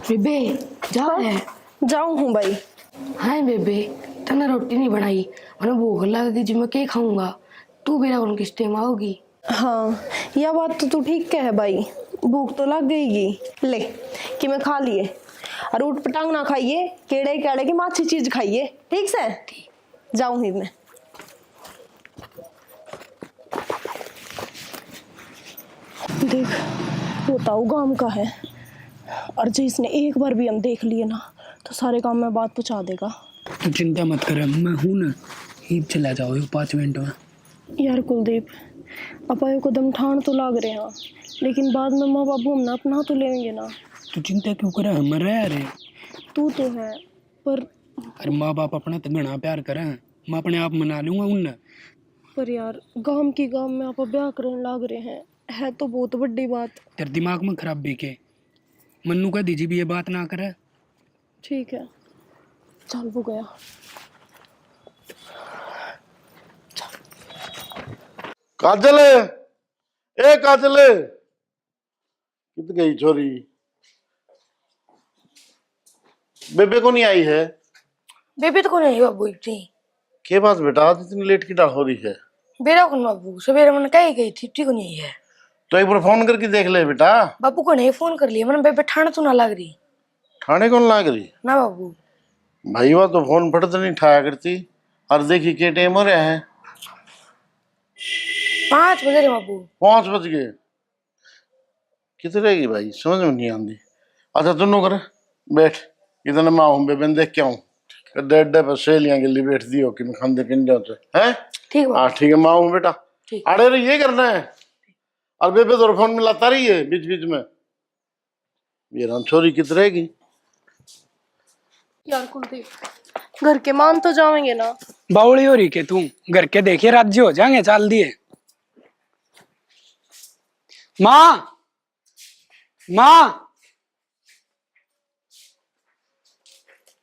बेबे जाओ है। जाऊं हूँ भाई। हाँ बेबे, तने रोटी नहीं बनाई, मैंने भूख लग गई जी, मैं क्या खाऊंगा। तू मेरा कौन किस टाइम आओगी। हाँ, यह बात तो तू ठीक कह है भाई, भूख तो लग गई ले कि मैं खा लिए। और उठ पटांग ना खाइए, केड़े केड़े की माछी चीज खाइए, ठीक से। जाऊं ही मैं। देख वो ताऊ गांव का है, और जो इसने एक बार भी हम देख लिए ना तो सारे काम में बात पहुंचा देगा। तो चिंता मत कर, मैं हूं ना, ही चला जाओ 5 मिनट में। यार कुलदीप, अपायो को दम ठान तो लाग रहे हैं, लेकिन बाद में माँ बाबू हमने अपना तो लेंगे ना। तू चिंता क्यों करे, हमारा यार है। तू तो है पर। अरे माँ बाप अपना तो घना प्यार करे, मैं अपने आप मना लूंगा उनने। पर यार गांव की गांव में आप ब्याह करने लाग रहे हैं, है तो बहुत बड़ी बात। तेरे दिमाग में खराब भी के मन्नू कह दीजिए भी ये बात ना करे। ठीक है चल, वो गया। काजल, ए काजल, कित गई छोरी? बेबे को नहीं आई है? बेबे तो कौन है बाबू इतनी? के पास बेटा, आज इतनी लेट की डाल हो रही है? बेरा कौन बाबू, सवेरे मैंने कही गई थी, ठीक नहीं है। तो एक बार फोन करके देख ले बेटा। बाबू को नहीं फोन कर लिया मैंने, बेबे ठाण तो ना लग रही ठाणे कौन लाग रही ना बाबू। भाई, वह तो फोन फट तो नहीं ठाया करती। और देखी के टाइम हो रहा है, 5 बजे रे बाबू। 5 बज गए। कितने रहेगी भाई, समझ में नहीं आती। अच्छा दोनों कर बैठ, इतने मैं हूँ बेबे देख के आऊँ। डेढ़ पर सहेलियां गिल्ली बैठ दी हो कि मैं खाते पिंड है। ठीक हाँ ठीक है, मैं हूँ बेटा। ठीक। अरे रे ये करना है, और बेबे तो फोन मिलाता रही है बीच बीच में। ये राम छोरी कित रहेगी। यार कुलदीप, घर के मान तो जाएंगे ना। बावड़ी हो रही के तू, घर के देखिए राज्य हो जाएंगे, चाल दिए। माँ, माँ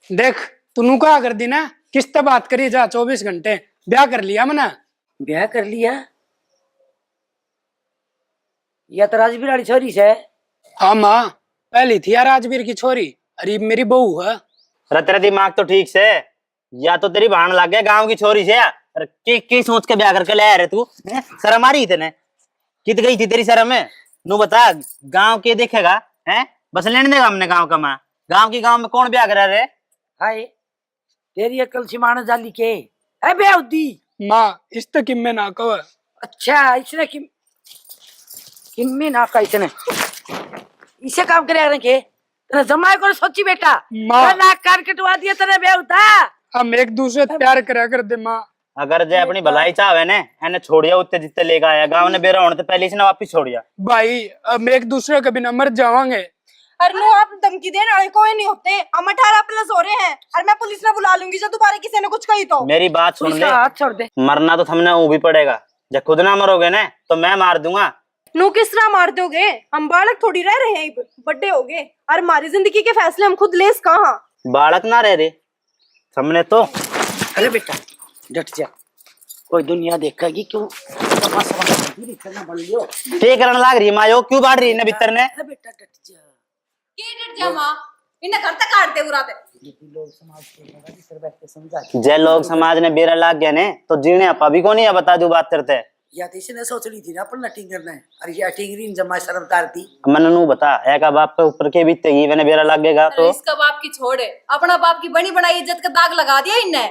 देख तू क्या कर दी ना, किससे बात करी जा 24 घंटे। ब्याह कर लिया मैंने। ब्याह कर लिया? या तो राजवीर वाली छोरी से? हाँ माँ, पहली थी यार राजवीर की छोरी, अरे मेरी बहू है। तेरा दिमाग तो ठीक से, या तो तेरी भाण लग गया गांव की छोरी से। अरे की सोच के ब्याह करके ले आ रहे तू? शर्म आ रही तेने? कित गई थी तेरी शर्म है? नू बता, गांव के देखेगा है? बस लेने देगा हमने गांव का। माँ गांव की गांव में कौन ब्याह करा रहे? हाय तेरी अकल सिमाना जाली के है बे उदी। माँ इस तो किम में ना कहो। अच्छा इसने किम में ना का इसने इसे काम करे रहे के तेरे जमाए को सोची बेटा। माँ ना कार कटवा दिया तेरे बे उता। हम एक दूसरे से प्यार करा कर दे माँ। अगर जय अपनी भलाई चाहे ने एने छोड़िया उत्ते जितने लेकर आया गांव ने बेरा होने तो पहले से ना वापिस छोड़िया। भाई हम एक दूसरे के बिना मर जावांगे। अरे नो, आप धमकी देने वाले कोई नहीं होते, हम 18+ हो रहे हैं, और मैं पुलिस ने बुला लूंगी जो दोबारा किसी ने कुछ कही तो। मेरी बात सुन ले, हाथ छोड़ दे। मरना तो थमने वो भी पड़ेगा। जब खुद ना मरोगे ना तो मैं मार दूंगा। नो किस तरह मार दोगे? हम बालक थोड़ी रह रहे हैं, बड़े हो गए, और हमारी जिंदगी के फैसले हम खुद ले कहाँ। बालक ना रह रे हमने तो। अरे बेटा डट जा, कोई दुनिया देखेगी क्यों। ठीक करने लाग रही है माँ, यो क्यों बाढ़ रही है भीतर ने? बेटा डट जा। जय लोग समाज ने बेरा लाग गया ने तो जीने अपा भी को नहीं है, बता दू बात करते। या तो इसने सोच ली थी ना अपन नटिंग करना है, अरे या टिंगरी जमा शर्म तारती। मन नू बता, एक बाप के ऊपर के बीतेगी मैंने बेरा लाग गएगा तो। इसका बाप की छोड़े, अपना बाप की बनी बनाई इज्जत का दाग लगा दिया इनने।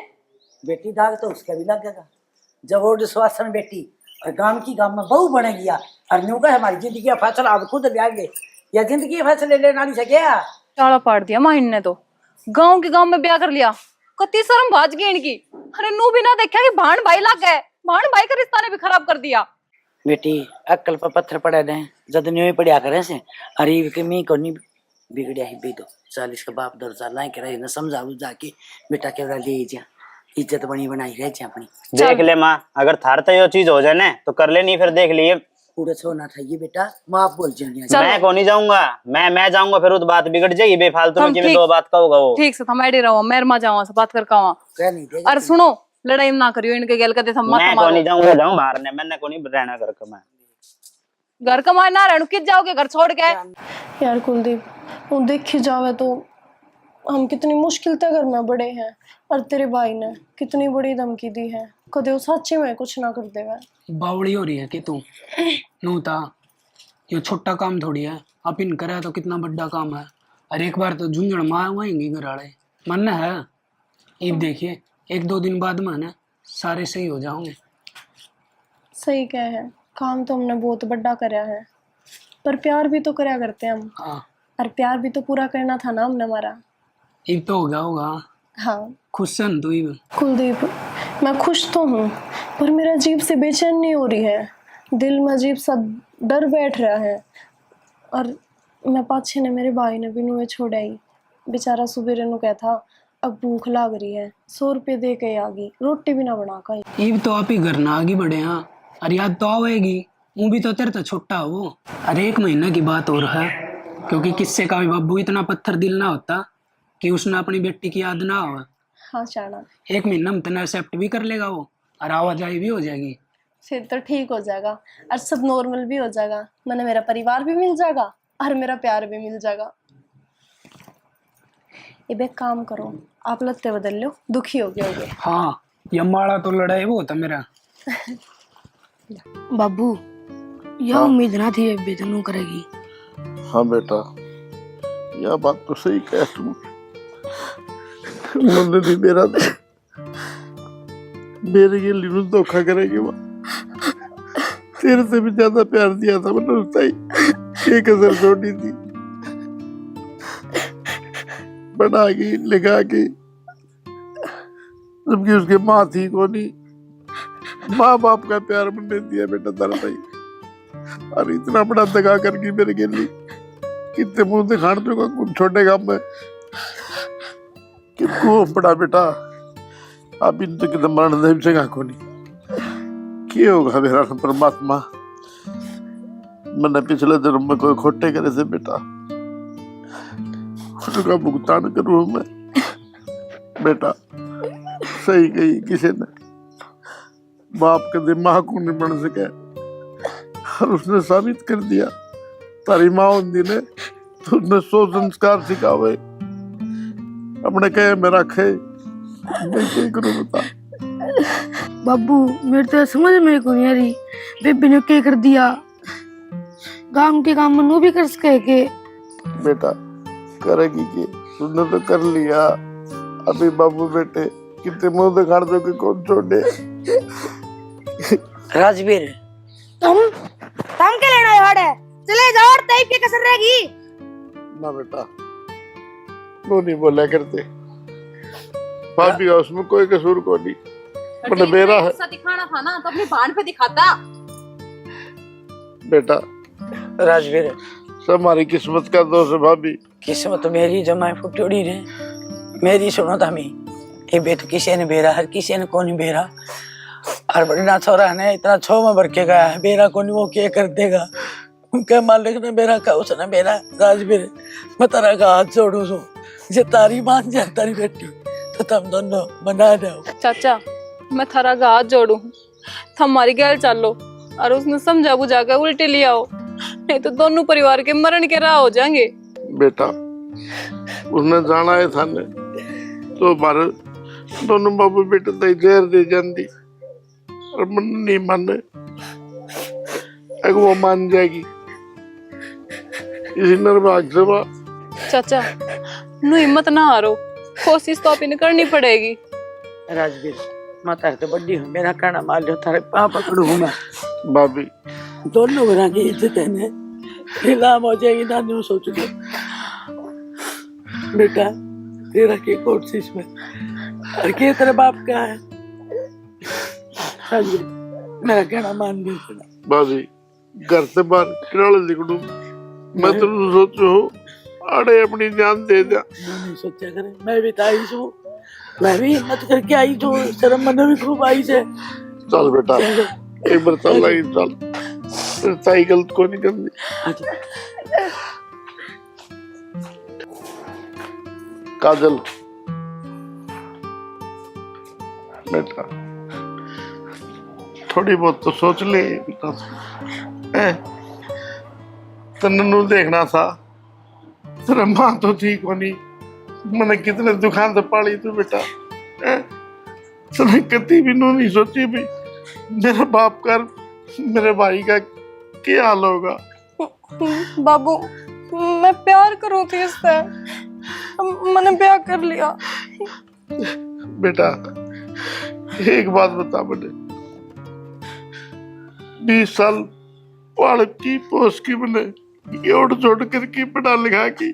बेटी दाग तो उसका भी लगेगा जब वो स्वास्थ्य बेटी और गांव की गांव में बहू बनेगी। और न्यू का हमारी जिंदगी का फैसला अब खुद लेंगे, या जिंदगी के फैसले लेना नहीं सके। ताला पाड़ दिया माँ इनने तो, गांव के गांव में ब्याह कर लिया। कति शर्म भाज गई इनकी। अरे नू भी ना देखा कि भाण भाई लग गए, भाण भाई का रिश्ता ने भी खराब कर दिया। बेटी अक्कल पर पत्थर पड़े रहे, जद न्यू पड़िया करे से। अरे के मी को नहीं बिगड़िया ही बेदो 40 का बाप दर साल करे न समझाऊ जाके बेटा केवरा ले जा, इज्जत बनी बनाई रह जा अपनी। देख ले माँ, अगर थार तो यो चीज हो जाए ना तो कर ले, नहीं फिर देख लिए। पूरा छोड़ना था ये बेटा, माँ बोल जाएंगे। मैं को नहीं जाऊंगा, मैं जाऊंगा फिर तो बात बिगड़ जाएगी बेफालतू में, कि दो बात का होगा वो। ठीक से थमाड़ी रहो, मैं मा जाऊँ से बात करके आवा। कह नहीं दे। अरे सुनो, लड़ाई ना करियो इनके गेल कदे थम मत मैं को मारो। नहीं जाऊंगा, जाऊं बाहर ने, मैंने को नहीं रहना करके। मैं घर कमाए ना रहने किस जाओगे घर छोड़ के? यार कुलदीप, वो देखी जावे तो हम कितनी मुश्किल से घर में बड़े हैं, और तेरे भाई ने कितनी बड़ी धमकी दी है, कदे वो सच्ची में कुछ ना कर देगा। बावड़ी हो रही है कि तू नूता, ये छोटा काम थोड़ी है, आप इन करे तो कितना बड़ा काम है। और एक बार तो झुंझुन मारेंगे घर वाले, मन है। अब देखिए 1-2 दिन बाद में ना सारे सही हो जाओगे। सही कह है, काम तो हमने बहुत बड़ा कराया है, पर प्यार भी तो कराया करते हैं हम। हाँ, और प्यार भी तो पूरा करना था ना हमने हमारा। अब तो हो गया होगा। हाँ खुश है तू? अब कुलदीप, मैं खुश तो हूँ, पर मेरा अजीब से बेचैन नहीं हो रही है, दिल में अजीब सा डर बैठ रहा है। और मैं पाछे ने मेरे भाई ने भी नुए छोड़ा ही, बेचारा सुबह नु क्या था अब भूख लाग रही है, 100 रुपये दे के आ गई, रोटी भी ना बना खाई। अब तो आप ही घर ना आगे बढ़े। हाँ, और याद तो आवेगी, वो भी तो तेरे तो छोटा हो। अरे 1 महीने की बात और है, क्योंकि किससे का भी बाबू इतना पत्थर दिल ना होता कि उसने अपनी बेटी की याद ना हो। हाँ शाना, 1 महीना में तेना एक्सेप्ट भी कर लेगा वो, और आवाजाही भी हो जाएगी। फिर तो ठीक हो जाएगा और सब नॉर्मल भी हो जाएगा, मैंने मेरा परिवार भी मिल जाएगा और मेरा प्यार भी मिल जाएगा। ये एक काम करो, आप लगते बदल लो, दुखी हो गए होगे। हाँ, ये माड़ा तो लड़ाई वो होता मेरा। बाबू यह उम्मीद ना थी अब तनु करेगी। हाँ बेटा, यह बात तो सही कह तू। मैंने भी मेरे के लिए धोखा करेगी वो, तेरे से भी ज्यादा प्यार दिया था मैंने उससे ही, एक कसर छोड़ी थी, बना के लिखा के, जबकि उसके माँ थी को नहीं। माँ बाप का प्यार मैंने दिया बेटा तेरा भाई, और इतना बड़ा दगा करके मेरे के लिए कितने मुंह दिखाड़ दूंगा कुछ छोटे काम में कितको बड़ा बेटा। अब इन तो कितना मरण नहीं जगह को नहीं क्या होगा मेरा परमात्मा। मैंने पिछले जन्म में कोई खोटे करे से बेटा, उनका भुगतान करूँ मैं बेटा। सही कही किसी ने, बाप के दिमाग को नहीं बन सके, और उसने साबित कर दिया तारी माँ होंगी ने तो उसने 100 संस्कार सिखावे अपने कहे में रखे। मैं क्या करूं बता। बाबू मेरे तो समझ में को नहीं आ रही, बेबी ने क्या कर दिया, गांव के काम में भी कर सके के। बेटा करेगी कि उसने तो कर लिया, अभी बाबू बेटे कितने मुंह दिखाड़ दो कि कौन छोड़े। राजवीर तुम के लेना है, चले जाओ और तई पे कसर रहेगी ना बेटा, वो नहीं बोला करते, भाभी का उसमें कोई कसूर को नहीं, मतलब मेरा है। गुस्सा दिखाना था ना तो अपनी भाण पे दिखाता। बेटा राजवीर, सब हमारी किस्मत का दोष है भाभी। किस्मत मेरी जमाई फुटोड़ी रे, मेरी सुनो तमी, ये बेट किसी ने बेरा, हर किसी ने कौन बेरा, और बड़ा छोरा ने इतना 6 में भर के गया है, बेरा कौन वो क्या कर देगा, उनके मालिक ने बेरा का उसने बेरा। राजवीर मैं तेरा का हाथ जोड़ू सो, जे तारी मान जाए तारी बेटी तो तुम दोनों बना दो। चाचा मैं थारा का हाथ जोड़ू, तुम हमारी गैल चलो और उसने समझा बुझा के उल्टे लिया हो, नहीं तो दोनों परिवार के मरण के राह हो जाएंगे। बेटा उसने जाना है थाने तो हमारे दोनों बाबू बेटे तक जहर दे जाती, और मन नहीं माने, वो मान जाएगी इसी निर्भाग से बात। चाचा नु हिम्मत ना हारो, कोशिश तो आप इन्हें करनी पड़ेगी। राजवीर मैं तारे तो बड़ी हूँ, मेरा कहना मान लो, थारे पाँव पकड़ू हूँ मैं। भाभी दोनों घरों की इज्जत है ने नीलाम हो जाएगी ना, न्यू सोच लो बेटा, तेरा की कोशिश में और के तेरे बाप का है। राजवीर मेरा कहना मान लो। भाभी घर से बाहर किराले निकलूं मैं तो सोचो अरे अपनी जान दे दिया। नहीं सोचा करे, मैं भी ताई हूँ, मैं भी हिम्मत करके आई हूँ, शर्म मन भी खूब आई से। चल बेटा एक बार चल लगी, चल ताई गलत को नहीं करनी। काजल बेटा थोड़ी बहुत तो सोच ले बेटा, तन्नू देखना था, तेरा माँ तो ठीक होनी, मैंने कितने दुकान से पाली तू बेटा, तूने कभी भी नू नहीं सोची भी मेरा बाप कर मेरे भाई का क्या हाल होगा। बाबू मैं प्यार करूँ थी इससे, मैंने प्यार कर लिया। बेटा एक बात बता मुझे, 20 साल पढ़ की पोस की मैंने योड़ जोड़ करके पढ़ा लिखा की,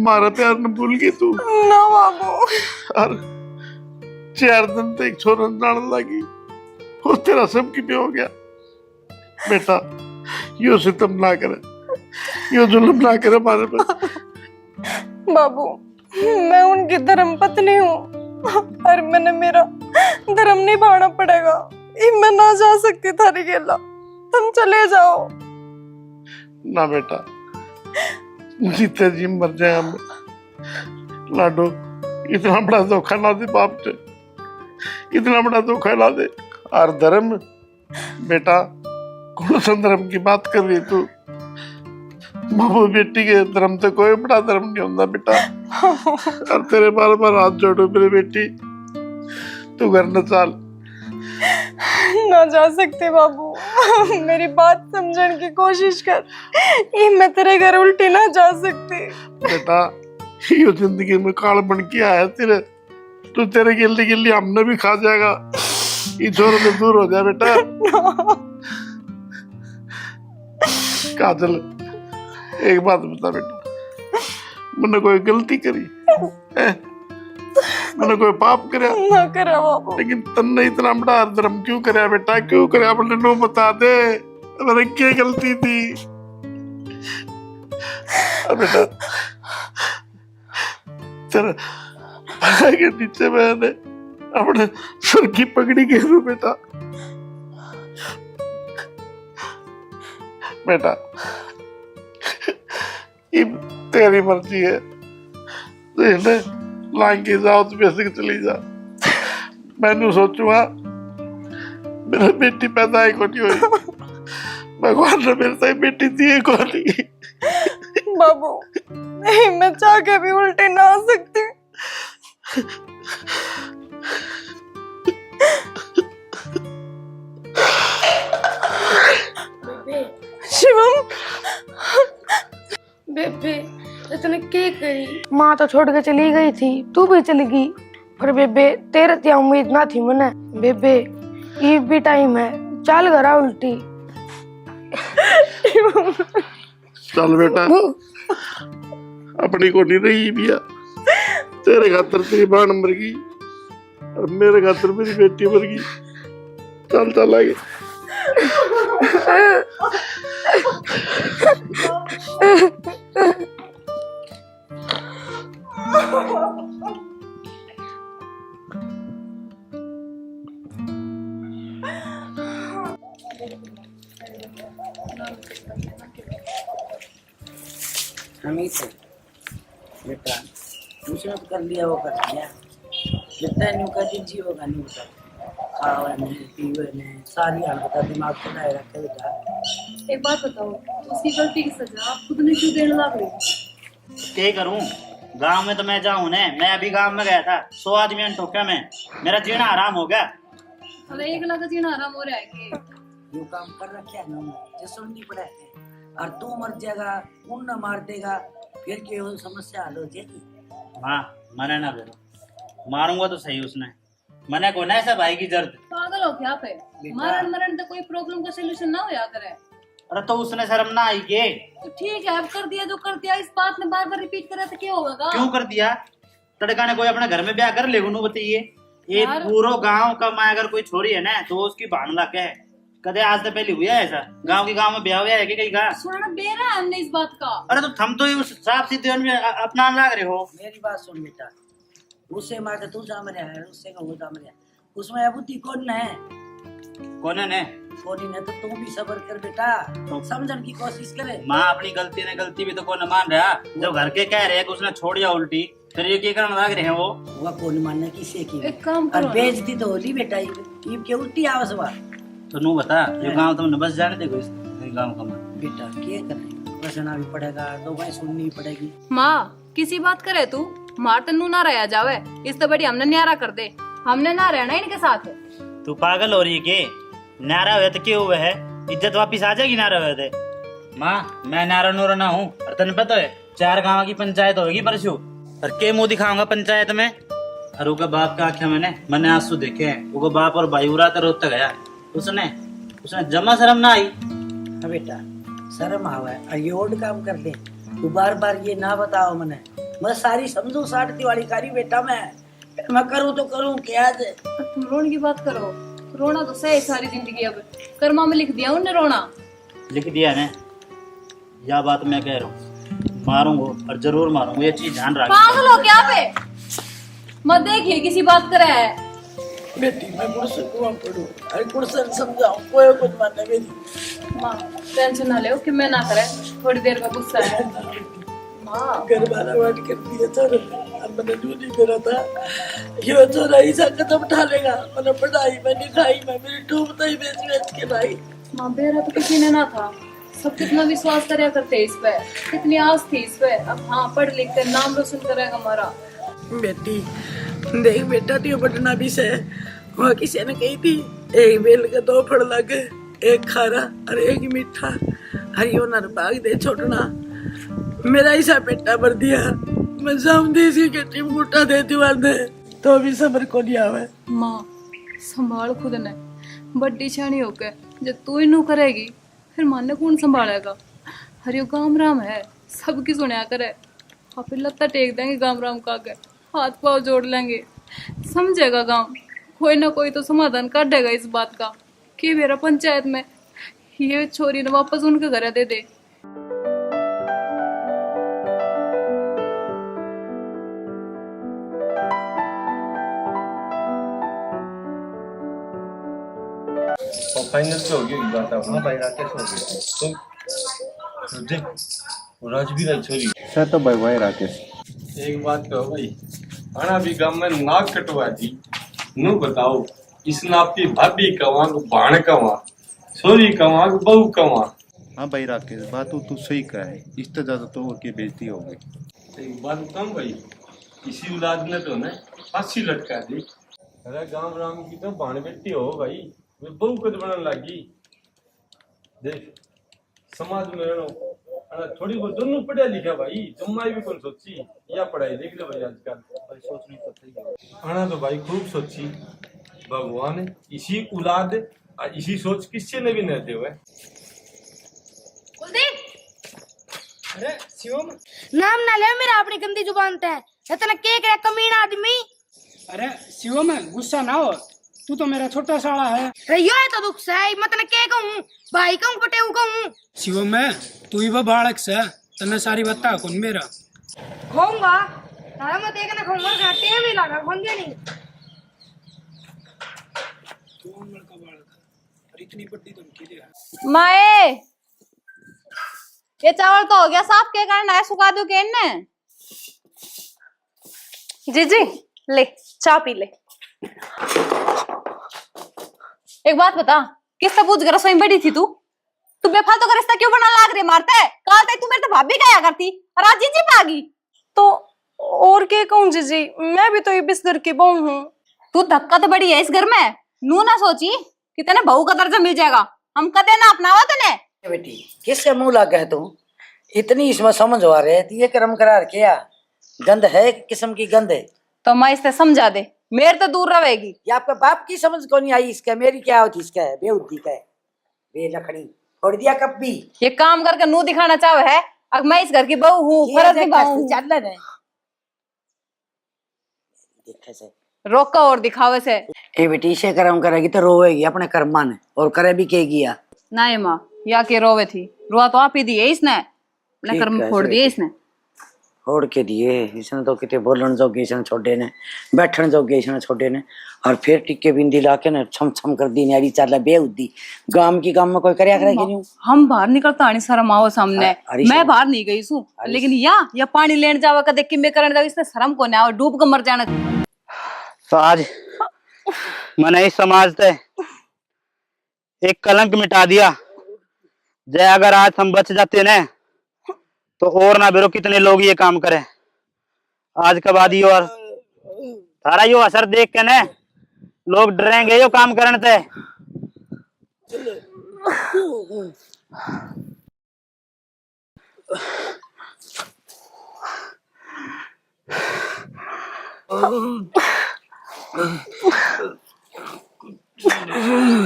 मारा प्यार न भूल गई तू ना बाबू। और 4 दिन तक छोरा डाल लगी, वो तेरा सब की पे हो गया। बेटा यो सितम ना करे, यो जुल्म ना करे हमारे पर। बाबू मैं उनकी धर्म पत्नी हूँ और मैंने मेरा धर्म निभाना पड़ेगा। मैं ना जा सकती थारी गेला, तुम चले जाओ। ना बेटा जीते जी मर जाए हम, लाडो इतना बड़ा धोखा ना दे बाप से, इतना बड़ा धोखा ना दे। और धर्म बेटा कौन सा धर्म की बात कर रही तू, बाबू बेटी के धर्म से कोई बड़ा धर्म नहीं होता बेटा। और तेरे बार बार हाथ जोड़ो मेरी बेटी, तू घर न चाल। ना जा सकते बाबू, मेरी बात समझने की कोशिश कर, ये मैं तेरे घर उल्टी ना जा सकती। बेटा ये जिंदगी में काल बन के आया तेरे, तो तेरे गिल्ली गिल्ली हमने भी खा जाएगा। ये छोर में दूर हो जाए बेटा। काजल एक बात बता बेटा, मैंने कोई गलती करी है? मैंने कोई पाप करे? ना करा बाबू। लेकिन तन्ने इतना बड़ा धर्म क्यों करे बेटा, क्यों करे? अपने नो बता दे, मेरे क्या गलती थी? बेटा तेरे पैर के नीचे मैंने अपने सर की पगड़ी घेरू बेटा। बेटा ये तेरी मर्जी है, लाएंगे जाओ तो बेसिक चली जा। मैंने सोचूंगा मेरा बेटी पैदा ही कोनी हुई, भगवान ने मेरे से बेटी दी को नहीं। बाबू नहीं, मैं चाह के भी उल्टे ना आ सकती। शिवम बेबे इसने क्या करी? माँ तो छोड़ के चली गई थी, तू भी चली गई, पर बेबे तेरे त्या उम्मीद ना थी मने। बेबे ये भी टाइम है, चल घर आ उल्टी। चल बेटा अपनी को नहीं रही बिया, तेरे खातर तेरी बाण मर गई और मेरे खातर मेरी बेटी मर गई। चल चल आगे। हमें से बेटा दूसरा तो कर लिया, वो कर लिया बेटा, न्यू का दिन जी होगा नहीं बेटा, खावे ने पीवे ने सारी हालत दिमाग को लाए रखे बेटा। एक बात बताओ, उसकी गलती की सजा आप खुद ने क्यों देने लग रहे हो? क्या करूं, गांव में तो मैं जाऊं ने, मैं अभी गांव में गया था, 100 आदमी ने ठोका, मैं मेरा जीना आराम हो गया। अरे एक लगा जीना आराम हो रहा है कि यो काम कर रखे है ना, जो सुननी पड़े और तू मर जाएगा, उन न मार देगा, फिर क्यों समस्या हल हो जाएगी। हाँ मने ना करो, मारूंगा तो सही उसने, मने को ना ऐसा भाई की जरूरत। पागल हो क्या पे? मरण मरण तो कोई प्रॉब्लम का सलूशन ना होया करे। अरे तो उसने शर्म ना आई के? तो ठीक है, अब कर दिया जो कर दिया, इस बात में बार बार रिपीट करे तो क्या होगा? क्यों कर दिया? तड़का ने कोई अपने घर में ब्याह कर ले, बताइए ये पूरा गांव का मैं अगर कोई छोरी है ना तो उसकी भान ला के है, कदे आज से पहले हुआ है ऐसा? गांव के गांव में ब्याह हुआ है कि कहीं का? सुनना बेरा है हमने इस बात का। अरे तो हम तो उस साफ सीधे में अपना लग रहे हो। मेरी बात सुन बेटा, उससे मार के तू जा मरिया है, उससे का वो जा मरिया, उसमें बुद्धि कौन है? कौन है ने? कोनी ने तो तू भी सबर कर बेटा, समझने की कोशिश करे। माँ अपनी गलती ने गलती भी तो कौन मान रहा, जब घर के कह रहे हैं कि उसने छोड़ दिया उल्टी, फिर ये क्या करना लग रहे हैं वो कौन मानने किसे की? एक काम और करो, बेइज्जती तो होली बेटा, ये के उल्टी आवाज हुआ। तो नू बता, ये गांव तुमने बस जाने दे कोई गाँव का माँ। बेटा क्या करें, बसना भी पड़ेगा, दो भाई सुननी भी पड़ेगी। माँ किसी बात करे तू, मार तन्नू ना रहा जावे, इससे बड़ी हमने न्यारा कर दे, हमने ना रहना इनके साथ। तू पागल हो रही है के? नारा हुए तो क्यों हुआ है, इज्जत वापिस आ जाएगी नारा हुए थे। माँ मैं नारा नूरा ना हूँ, और तेने पता है 4 गाँव की पंचायत होगी परसों, और के मुंह दिखाऊंगा पंचायत में। और उनका बाप का आख्या मैंने आंसू देखे हैं, उनका बाप और भाई उड़ाते रोते गया, उसने जमा शर्म ना आई। हाँ बेटा शर्म आवे, और ये ओल्ड काम कर दे, तू बार बार ये ना बताओ मने, मैं सारी समझू 60 दिवाली कारी बेटा मैं करूँ तो करूँ क्या है। तुम रोने की बात करो, रोना तो सही सारी जिंदगी, अब कर्मा में लिख दिया उनने रोना। लिख दिया ने, यह बात मैं कह रहा हूँ, मारूंगा और जरूर मारूंगा, ये चीज ध्यान रख। पागल हो क्या पे, मत देखिए किसी बात करे है। बेटी मैं गुरसर कुआं पढ़ूं, अरे गुरसर समझाऊं, कोई कुछ माने मेरी। माँ टेंशन ना ले कि मैं ना करे, थोड़ी देर का गुस्सा है। माँ घर वाला वाट कर दिया सर, अब मैंने जो नहीं करा था, ये तो रही सा कदम उठा लेगा, मैंने पढ़ाई में लिखाई में मेरी डूबता ही बेच के लाई। माँ बेरा तो किसी ने ना था, सब कितना विश्वास करया करते इस पे, कितनी आस थी इस पे। अब हाँ पढ़ लिख कर नाम रोशन करेगा हमारा। बेटी देख बेटा, तो बढ़ना भी से वहाँ किसी ने कही थी, एक बेल के 2 फल लगे, एक खारा और एक मीठा, हरियो नर भाग दे छोड़ना। मेरा ऐसा बेटा भर दिया, मैं समझी इसकी कट्टी में गुटा देती वाले, तो भी सबर को नहीं आवे। माँ संभाल खुद ने, बड्डी छानी होके जब तू इनू करेगी फिर माने कौन संभालेगा। हरियो गाम राम है, सबकी सुनया करे, और फिर लत्ता टेक देंगे गाम राम का के, हाथ पाँव जोड़ लेंगे, समझेगा गांव, कोई ना कोई तो समाधान कर देगा इस बात का कि मेरा पंचायत में ये छोरी ने वापस उनके घर दे दे। और फाइनल पे हो गई बात अपना भाई राकेश हो गई तो देख राजवीर छोरी सर तो भाई राकेश एक बात कहो भाई, आना भी गांव में नाक कटवा दी नु बताओ, इस नाप की भाभी कवा भाण कवा छोरी कवा बहू कवा। हाँ भाई राकेश बात तू सही कहा है, इससे ज्यादा तो और की बेइज्जती हो गई। एक बात कम भाई, इसी औलाद ने तो ने फांसी लटका दी। अरे गांव राम की तो भाण बेटी हो भाई, वे बहू कद बनने लगी। देख समाज में रहनो थोड़ी बहुत दोनों पढ़ा लिखा भाई, जम्माई भी कौन सोची या पढ़ाई देख ले भाई आजकल भाई सोचनी पड़ती है। आना तो भाई खूब सोची, भगवान इसी औलाद और इसी सोच किससे ने भी न दे हुए। अरे शिवम, नाम ना ले मेरा अपनी गंदी जुबान ते, इतना के करे कमीना आदमी। अरे शिवम गुस्सा ना हो, तू तो मेरा छोटा साला है। अरे यो है तो दुख से, मतलब के कहूं, भाई कहूं पटेऊ कहूं। शिवम तू ही वो बालक से, तने सारी बता कौन मेरा खाऊंगा तारा मैं देखना खाऊंगा, घाटे भी लगा खोंगे नहीं। तू उम्र का बालक है, और इतनी बड़ी धमकी दे। माए ये चावल तो हो गया साफ, के कारण है सुखा दो के ने। जी जी ले चाय पी ले। एक बात बता, किससे पूछ कर रसोई में बैठी थी तू बेफालतू का रिश्ता क्यों बना लाग रही मारता है? कल तक तू मेरे तो भाभी कहा करती और आज जीजी पे आ गई। तो और क्या कहूँ जीजी, मैं भी तो इस घर की बहू हूँ। तू धक्का तो बड़ी है इस घर में, नू ना सोची कि तेने बहू का दर्जा मिल जाएगा, हम कदे ना अपनावा तेने। बेटी किससे मुंह लग गए तुम, इतनी इसमें समझ आ रहे ये कर्म करार किया, गंद है एक किस्म की गंद है। तो मैं इससे समझा दे, मेरे तो दूर रहेगी। ये आपके बाप की समझ को नहीं आई, इसका मेरी क्या होती, इसका है बेउद्दी का है, बेलखड़ी छोड़ दिया कब भी। ये काम करके नू दिखाना चाहे है, अब मैं इस घर की बहू हूँ, फर्ज निभाऊं। रोका और दिखावे से। ए बेटी से कर्म करेगी तो रोएगी अपने कर्मा ने, और करे भी के किया ना ये माँ या के रोवे थी, रुआ तो आप ही दिए इसने, अपने कर्म फोड़ दिए इसने, फोड़ के दिए इसने। तो कितने बोलन जोगे इसने छोड़े ने, बैठन जोगे इसने छोड़े ने, और फिर टिक्के बिंदी लाके ने छम छम कर दी नारी चाला बेउद्दी। गांव की काम में कोई करया करेगी नहीं। हम बाहर निकलता नहीं शर्म आओ सामने, मैं बाहर नहीं गई सू, लेकिन या पानी लेने जावा का देख के मैं करने जाओ, इसने शर्म को ना डूब कर मर जाना। तो आज मैंने इस समाज से एक कलंक मिटा दिया, जय अगर आज हम बच जाते ना तो और ना बेरो कितने लोग ये काम करें। आज के बाद यो और थारा यो असर देख के ना लोग डरेंगे यो काम करने से।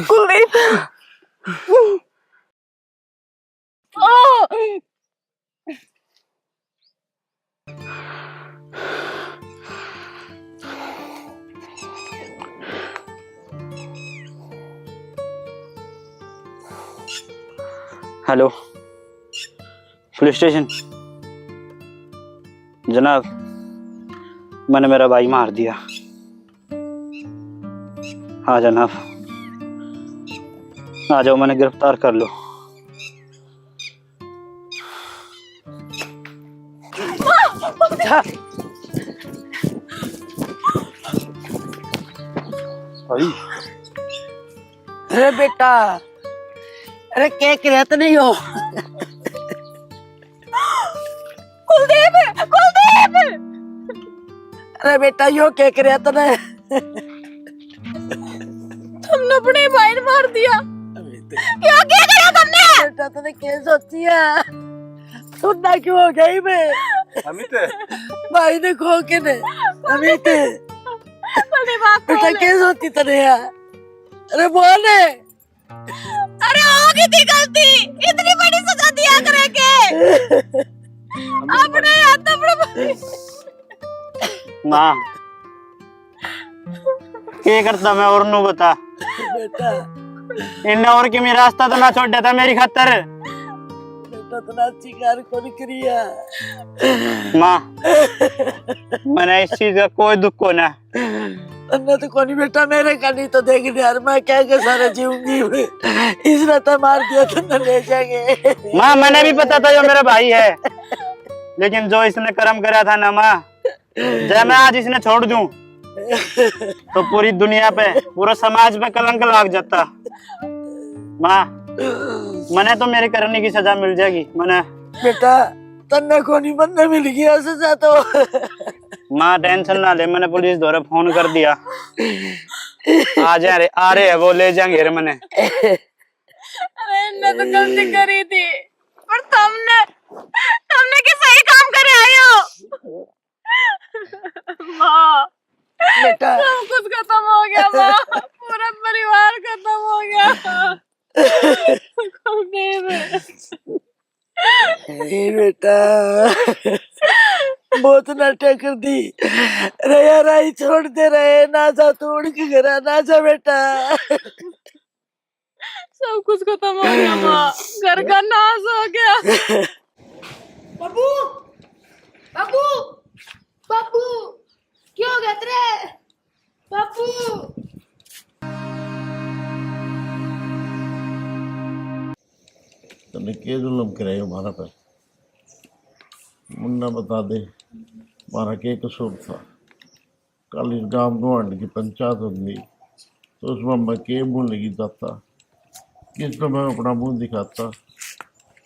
Kuldeep hello police station. जनाब मैंने मेरा भाई मार दिया। हाँ जनाब आ जाओ, मैंने गिरफ्तार कर लो। भाई अरे बेटा, अरे क्या कहत नहीं हो? कुलदीप कुलदीप अरे बेटा यो क्या कहत ना? तुमने अपने भाई ने मार दिया। क्या क्या करा तुमने? बेटा तूने क्या सोची है? सुनना क्यों हो गई मैं? अमित भाई ने खो के ने अमित बेटा क्या सोची तने यार? अरे बोल अरे होगी थी गलती, इतनी बड़ी सजा दिया करे के अपने हाथ अपने माँ क्या करता मैं और नू बता। बेटा इन और की मेरा रास्ता तो ना छोड़ देता मेरी खातर। बेटा तना अच्छी कार कौन करिया? माँ मैंने इस चीज का कोई दुख को ना। अन्ना तो कोनी बेटा मेरे का नहीं तो देख यार मैं क्या के सारा जीऊंगी इसने तो मार दिया तो न ले जाएंगे। माँ मैंने भी पता था जो मेरा भाई है, लेकिन जो इसने कर्म करा था ना माँ, जब मैं आज इसने छोड़ दूं तो पूरी दुनिया पे पूरा समाज पे कलंक लाग जाता। माँ मैंने तो मेरे करने की सजा मिल जाएगी। मैंने बेटा तन्ने कोनी बनने मिल गया सजा तो। माँ टेंशन ना ले, मैंने पुलिस द्वारा फोन कर दिया। आ रहे है वो ले जाएंगे रे मैंने। अरे इन्ने तो गलती करी थी पर तुमने के सही काम करे आए हो। माँ बेटा सब कुछ खत्म हो गया माँ, पूरा परिवार खत्म हो गया। कुलदीप बेटा बहुत नाटक कर दी रे यार, आई छोड़ दे रहे ना जा तोड़ के घर ना जा बेटा। सब कुछ खत्म हो गया माँ, घर का नाश हो गया। बाबू बाबू बाबू क्या हो गया तेरे? बाबू तने के जुल्म करे हमारा पे? मुन्ना बता दे हमारा के कसूर था? कल इस गांव गुआंढ की पंचायत होती तो उसमें मैं के मुंह लगी जाता, किस तो मैं अपना मुंह दिखाता,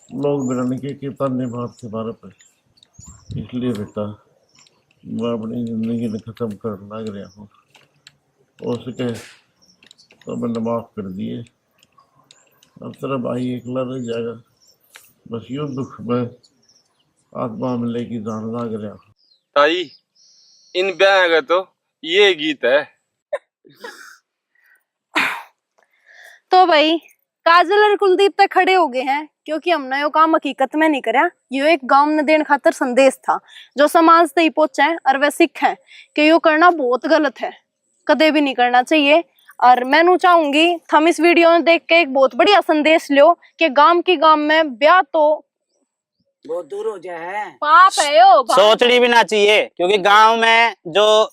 लोग बिरने के ताने मारते हमारे पे। इसलिए बेटा मैं अपनी जिंदगी में खत्म कर लग रहा हूँ। हो सके तो मैंने माफ कर दिए, अब तेरा भाई अकेला रह जाएगा। बस यूं दुख में आत्मा में लेके जान लग रहा हूँ। ताई इन ब्याह का तो ये गीत है। तो भाई काजल और कुलदीप तक खड़े हो गए हैं क्योंकि हमने यो काम हकीकत में नहीं करा। यो एक गांव ने देने खातर संदेश था जो समाज तक पहुंचे है और वह सिख है कि यो करना बहुत गलत है, कदे भी नहीं करना चाहिए। और मैं नू चाहूंगी हम इस वीडियो में देख के एक बहुत बढ़िया संदेश लो कि गांव में ब्याह तो बहुत दूर हो जाए पाप है यो। सोचनी भी ना चाहिए, क्योंकि गांव में जो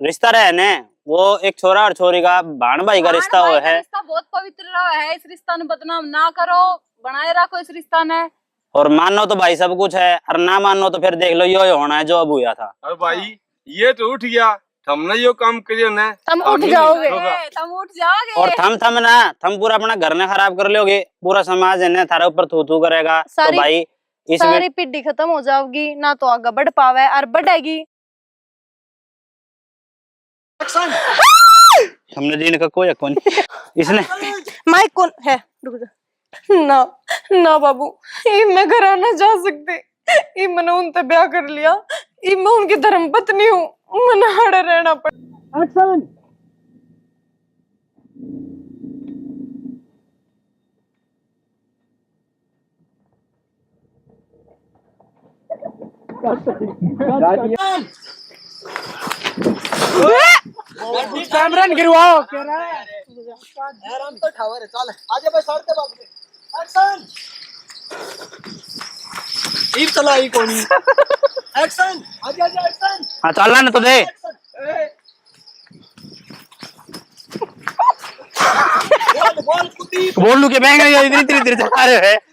रिश्ता रहे ना वो एक छोरा और छोरी का भाण भाई का रिश्ता हो है। रिश्ता बहुत पवित्र रहा है, इस रिश्ता ने बदनाम ना करो, बनाए रखो इस रिश्ता ने। और मानो तो भाई सब कुछ है और ना मानो तो फिर देख लो यो होना है जो अब हुआ था। और भाई ये तो उठ गया हमने यो काम करियो ना तुम उठ नहीं जाओगे होगा। तुम उठ जाओगे और थम ना थम पूरा अपना घर ने खराब कर लोगे, पूरा समाज है ना थारे ऊपर थू थू करेगा। तो सारी- भाई इस सारी पीढ़ी खत्म हो जाओगी ना, तो आगे बढ़ पावे और बढ़ेगी। हमने जीने का कोई हक नहीं इसने। माइक कौन है? रुक जा। ना ना बाबू, ये मैं घर आना जा सकते, ये मैंने उनसे ब्याह कर लिया, ये मैं उनकी धर्म पत्नी हूँ, मैंने हाड़े रहना पड़। कैमरन गिरवाओ। हाँ चलना ना तो दे। बोल लू के बैंक इधर इधर इधर चला रहे है।